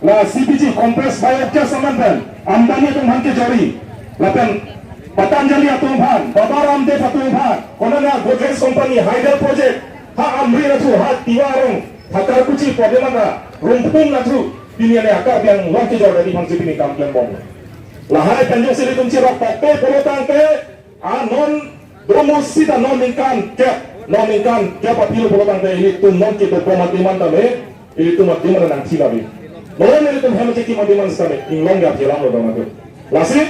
La CPG compressed biogas samantan Ambani atung han ke jori lapen Patanjali atung han Baba Ramdev atung han konana Godrej company Hydel project ha amri na tu ha tiwarong hakar kuci problem ada rumpun na tu dunia ne akar yang long ke jori di bangsi ini kampian bom lahai penjung sili tum cirok pakai polotang ke non domus sita non ingkan kep apilu polotang ke ini tu non ke berpomat iman tame ini tu mat iman nang silabi Nolan itu hanya cekik mandi mansame, inglong gak jelang lo dong itu. Lasi,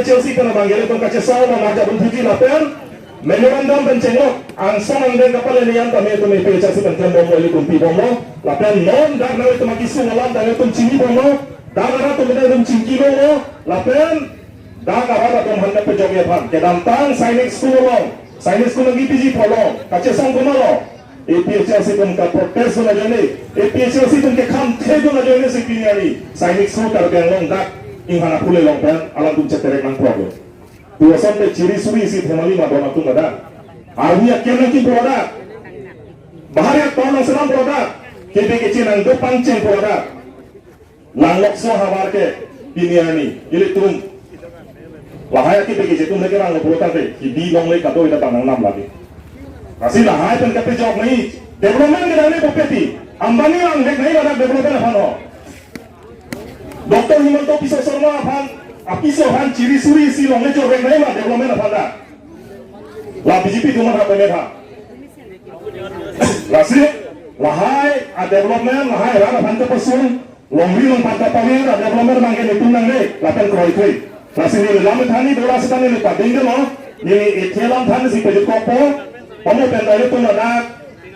Chelsea kena banggil itu kaca saw memaja bentuji lapen, memorandum pencengok, ansong angden kapal ini yang kami itu Chelsea penceng bomo ini kumpi bomo, lapen non dar nawe itu makisu malam dan itu cini bomo, dar nara itu beda itu cingki bomo, lapen dar nara itu hendak pejogi pan, kedantang sainik school lagi PG polo, kaca saw guna lo. Chelsea तुम का प्रोटेस्ट होना जाने Chelsea तुम के काम थे होना जाने से पिनियारी सैनिक सो कर बेंगलों दा इंहाना पुले लों पेन alam तुम चेतरे नंग प्रॉब्लम तू असम पे चिरी सुरी सी थेमाली मा दोना तुम ada आर्मी अकेले की प्रोडा बाहर या कौन असलम प्रोडा के बे के चिनंग दो पंचें प्रोडा लांगलोक सो हवार के पिनियारी इले तुम lahaya ki begi jetum lagi orang lo te ki di long le kato ida tanang nam lagi Masih lahai pen kape jawab nahi development ke dane popeti Ambani ang lek nahi ada development aphan ho Dr. Himanto Piso Sharma aphan apiso han ciri suri si long le jorek nahi ma development aphan da la BJP tuman ha pene tha Lasi lahai a development lahai ra aphan te pasun longri long panta pame da development mangke nitung nang le lapen kroi kroi Lasi ni lam thani dola setani le pa dingde no ni ethelam thani si pejut kopo Kamu pendai itu nak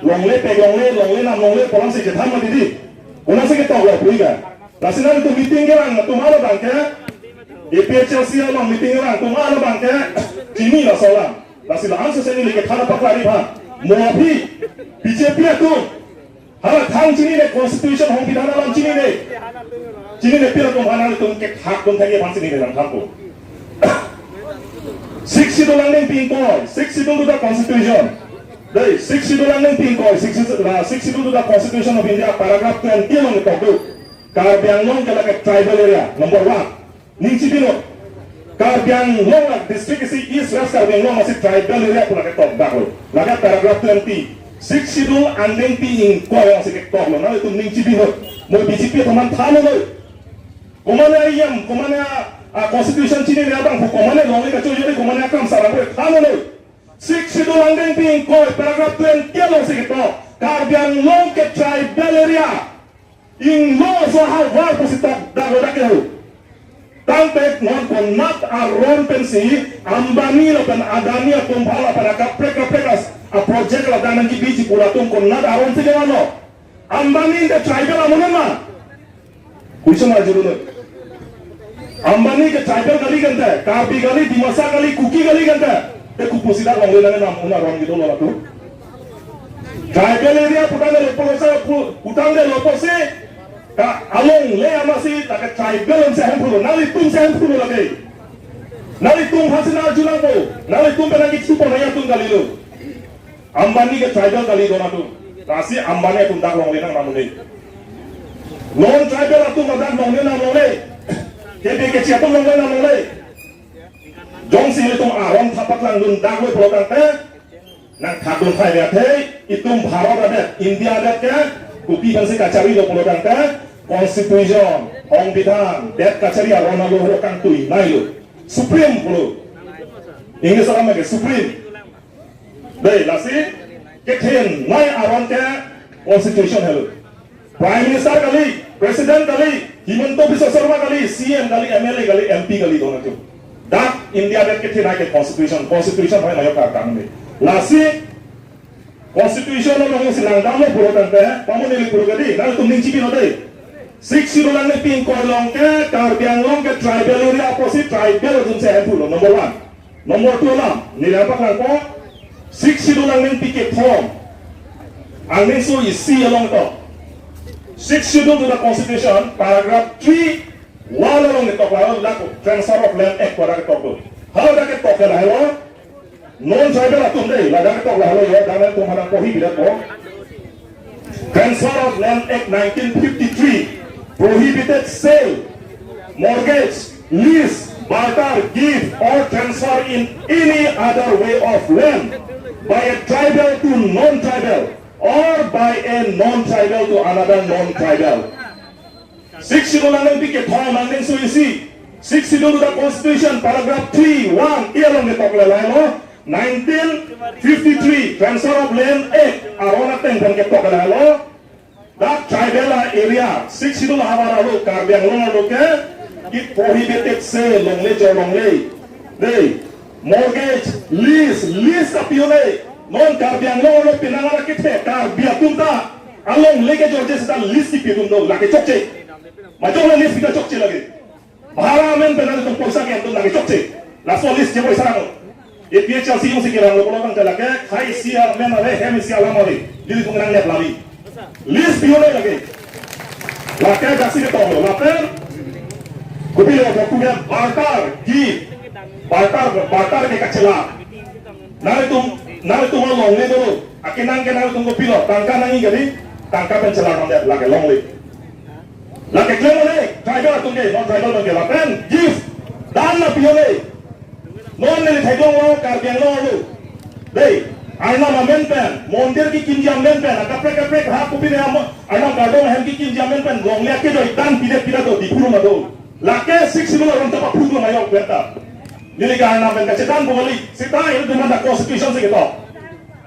longle nam longle polang sih kita mati di, una sih kita awal pui kan. Nasi nari tu meeting orang, tu malu bangke, Chelsea orang meeting orang, tu malu bangke, Jimmy lah soalan. Nasi lah answer sini lagi thana paklari bah, muafi BJP itu, hal thang Jimmy le constitution hong pidana lam Jimmy le pira tu mana tu ke hak tu thangi bangsi ni dalam thangku. 60 dolang neng pingkoi, 60 dolang tu constitution. Dari 60 dolang neng pingkoi, 60 dolang constitution of India paragraph 20 long itu tu. Karbiang long kalau ke tribal area number 1. Ning cipino. Karbiang long district isi East West Karbiang long masih tribal area pun ke top dah lo. Laga paragraph 20. 60 dolang neng pingkoi masih ke top lo. Nah itu ning cipino. Mau BJP teman thalo lo. Komana Constitution Chini Rabang Hukumane Longi Kacuyuri Kumane Akam Sarangwe Hamone 60 dolang neng pingkoi paragraph 20 lo sikito Karbiang long ke tribal area ing lo so how war positak dago dakehu Tantek non konat aron pensi ambani lo pen adani atum bhala pada kaprekas a project la danan ki biji pulatum konat aron sigano ambani the tribal amunan ma kuisama jurune Ambani ke tribal kali ganda, Karbi kali, Dimasa kali, Kuki kali ganda. Te kupusidak long lengan nam una rong gitu lo tu. Tribal area putang de lopose, ka along le amasi tak tribal ang sehan pulo, nali tum sehan pulo lagi. Nali tum hasina julang po, nali tum penagi super naya tum kali lo. Ambani ke tribal kali dona tu. Nasi Ambani tum tak long lengan nam le. Non tribal atum adak long lengan nam le. Jadi keciatan long nama mulai. Jong sini tu arong tapak langdun dagwe program te, nang kadun thai dia itu Bharat ada, India ada ke, kupi bangsa kacari lo program te, Constitution, Hong Bidhan, det kacari arona lo program tu, naik lo, Supreme puluh, Inggris orang lagi Supreme. Deh, nasi, kekhen naik aron ke Constitution hello. Prime Minister kali, Presiden kali, Himanto Biswa Sharma kali, CM kali, MLA kali, MP kali dono tu. Dak India dat ke thina ke Constitution bhai nayo ka kang me. Lasi Constitution lo nong silang dam lo puro tante, pamu nili puro kadi, nal tum ning chipi no dei. 60 dolang ne ping koi long ke, Karbiang long ke tribal area opposite tribal dun se hampu lo number 1. Number 2 lam, nilapa kang ko 60 dolang ne pike form. Ang ning so is C along to. 6 schedule to the Constitution, paragraph 3, wala long ito klaro lako transfer of land act para ito ko. Halo dake to kala halo. Non tribal atum dei, la dake to halo yo dalam tum hanang kohi bidat ko. Transfer of Land Act 1953 prohibited sale, mortgage, lease, barter, gift, or transfer in any other way of land by a tribal to non-tribal or by a non-tribal to another non-tribal. 62 lang picket thong mang ning so isi 62 the constitution paragraph 3(1) ialong ni toklala no 1953 transfer of land act arona teng kan ke toklala lo that tribal area 62 hawara lo karbiang lo ke it prohibited sale longle jorongle they mortgage lease apiole non karbiang lo pinangara kithe karbia tumta along lege jorje sa list ipidum do lake chokche macam mana list kita cocok lagi. Bahala men benar itu polisi yang tu lagi cocok. Langsung list siapa isang. Ini dia Chelsea mesti kira lo kalau kan jalan ke, hai siapa men ada, hem siapa lama lagi. Jadi tu menang net lagi. List pione lagi. Lakai kasih ke tahu, lakai. Kupil lo punya barter, gift, barter ke kacela. Nari tu mau long ni dulu. Akinang ke nari tunggu pilot, tangka nangi jadi, tangka pencelah nanti lakai long ni. Laki klaim oleh tribal tunggu, non tribal tunggu. Lapan gift dan na piole. Non ni thaiglong lo karbiang lo lu. Dei, arna mamenten, mondir ki kinjam menten. Kaprek hak kupi ni arna kardong hem ki kinjam menten. Long lihat ke joi dan pide do di puru mado. Laki 60 orang tempat puru mayok berta. Nili ka arna menten cetan boli. Sita ini cuma ada constitution segitu.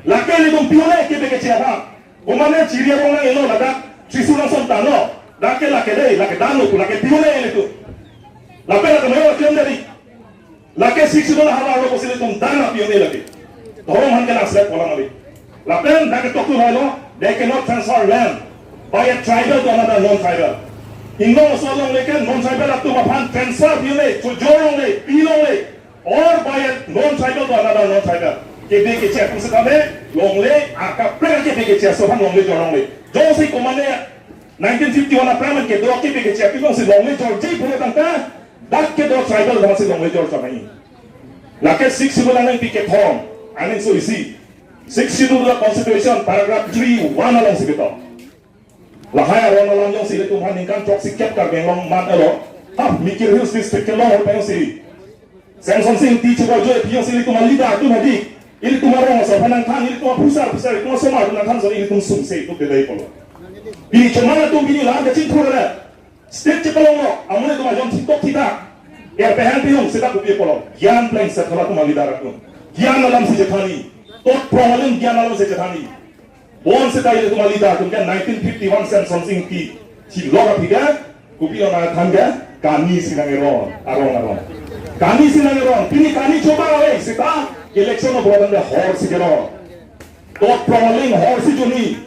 Laki ni tum piole ke beke ciara. Umane ciri orang yang lo ada trisulang sontano. Laki deh, laki dano tu, laki pione ini tu. Laki mayo kiam dari. Laki 60 hawa lo posisi tu dana pione lagi. Orang han kena select orang lagi. Laki laki toku lo, they cannot transfer land by a tribal to another non-tribal. Ingong soalong leken non-tribal tu mapan transfer pione, jorong le, pilong le, or by a non-tribal to another non-tribal. Kebe kecil pun sekali, long le, akap pergi kebe kecil sopan long le jorong le. Jauh si komande 1951 appraman ke dua ke bege cek itu si longle jor jai pura tangka dak ke dua tribal sama si longle jor sama ini lake 60 bulan yang piket home aning so isi 62 the constitution paragraph 3(1) along si beto lahai aron along yang si itu handingkan cok si kep kar bengong mat elo mikir hills district ke long peng si Samson sing ti coba joy pion si itu malida tu hadi ini tu marong so panang tan ini tu pusar itu semua tu tan so ini tu sumse itu bedai polo Bini cemana tu bini lah kecil tu ada. Setiap cepelong lo, amunnya tu macam TikTok kita. Ya pehan piung sedap upi polo. Gian plan setelah tu mali darat tu. Gian alam sejatani. Tot problem gian alam sejatani. Bon setelah itu mali darat tu kan 1951 Samson sing ti. Si loga tiga, upi orang tangga kani sinang eron, arong. Kani sinang eron. Bini kani coba lagi setelah election of orang dah horse eron. Tot problem horse juni.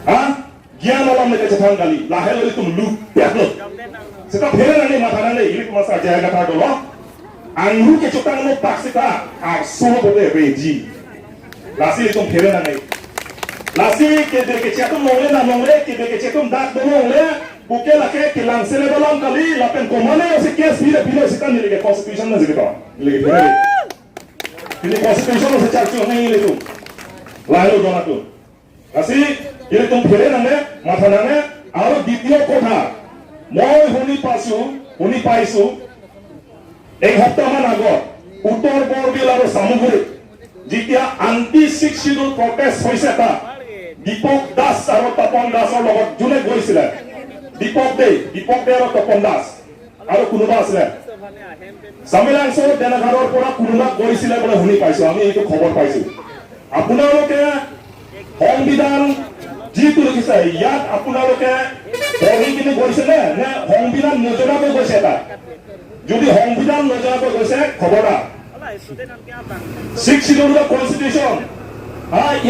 Ah? Gian alam mereka cakap kali, lahir itu meluk, biarlah. Setelah heran ni makanan ni, ini cuma saja kata dulu. Angru kecutang no pak sita, arso boleh reji. Lasi itu heran ni. Lasi kede kecutang mongle, kede kecutang dak mongle, bukan laki kilang sele dalam kali, lapen komane osi kes bila sita ni lagi constitution ni segitu, lagi heran. Ini constitution osi cakap ni itu, lahir dona tu. Lasi ini तुम फिरे नंगे माथा नंगे आरो द्वितीय कोठा মই শুনি পাইছো এক সপ্তাহমান আগত উত্তৰ বৰবিল আৰু সামগ্ৰী যেতিয়া আন্টি 60 প্ৰটেষ্ট হৈছে তা দীপক দাস আৰু তপন দাসৰ লগত যোনে গৈছিলে দীপক দে আৰু তপন দাস আৰু কোনোবা আছিলে সামিলাংশৰ দেনাঘৰৰ পৰা কোনোবা গৈছিলে বুলি শুনি পাইছো আমি এইটো খবৰ পাইছো আপোনালোকে সংবিধান যিটো লিখিছে ইয়াত আপোনালোকে পঢ়ি কিনে গৈছে নে সংবিধান নজনাকৈ গৈছে এটা যদি সংবিধান নজনাকৈ গৈছে খবৰদাৰ 60 the constitution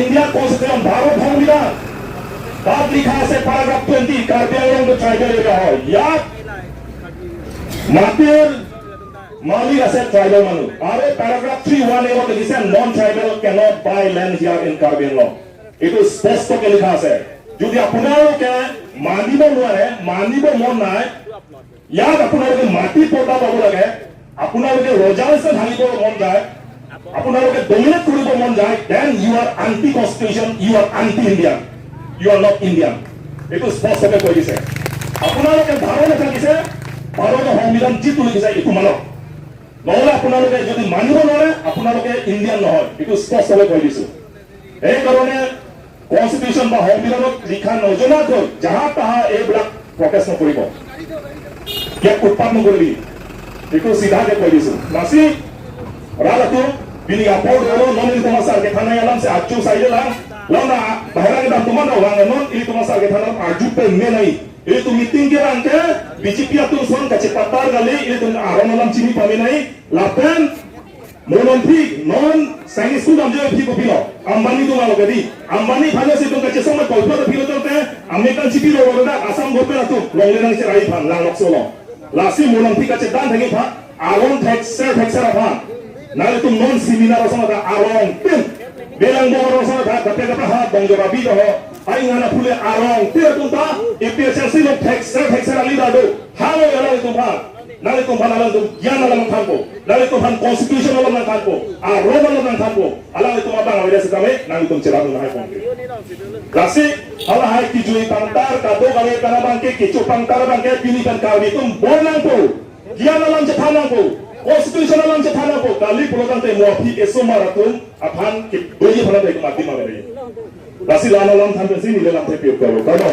India constitution Bharat সংবিধান তাত লিখা আছে paragraph 20 কাৰ্বি আংলং ট্ৰাইবেল এৰিয়া হয় ইয়াত মাটিৰ মালিক আছে ট্ৰাইবেল মানুহ আৰু paragraph 3(1) এত লিখিছে non tribal cannot buy land here in Karbi Anglong itu স্পষ্টকৈ লিখা আছে যদি আপোনালোকে মানিব নোৱাৰে মানিব মন নাই ইয়াত আপোনালোকে মাটি পটা পাব লাগে আপোনালোকে ৰজালছে ভাঙিব মন যায় আপোনালোকে ডমিনেট কৰিব মন যায় then you are anti constitution you are anti Indian you are not Indian itu স্পষ্টকৈ কৈ দিছে আপোনালোকে ধাৰণা থাকিছে ভাৰতৰ সংবিধান যিটো লিখিছে এইটো মানক নহ'লে আপোনালোকে যদি মানিব নোৱাৰে আপোনালোকে ইণ্ডিয়ান নহয় এইটো স্পষ্টভাৱে কৈ দিছো সেইকাৰণে কনষ্টিটিউশ্যন বা সংবিধানত লিখা নজনাকৈ যাহা তাহা এইবিলাক প্ৰকাশ নকৰিব ইয়াক উৎপাদ নকৰিবি itu sidahnya kau disu masih rala tu bini apa dulu non itu masa ke tanah alam se aju saja lah lona bahaya kita teman orang non itu masa ke tanah aju pengenai itu meeting ke rangke BJP tu son kecepatan kali itu orang alam sini paminai lapan mononti non sains tu dalam jadi piko pino ambani tu malu jadi ambani hanya sih tu kecil sama kau tu pino tu te American CP lo orang asam gope tu longeran si rai pan lang solo Lasi mulang tika cedan tangi pak, along texer apa? Nali tu non seminar sama ta along tim, belang bor sama ta, tapi apa ha bang jorabi dah, aing ngana pule along tim tu ta, IPSL si lo texer ali dah do, halo ya nali tu pak, nali tu pan alam tu, gian alam kanpo, nali tu pan constitution alam kanpo, along alam kanpo, alam itu apa ngawida sekami, nali tu cerah tu nahai pangke. Lasi hala hai kijui pantar kado kami kana bangke kicu pantar bangke pini kan kami itu bonang po gian alam cethanang po constitution alam cethanang po kali pulotan te muafi esomaratum aphan ki doji phana te mati magare lasi lan alam than sini lelam te piok karo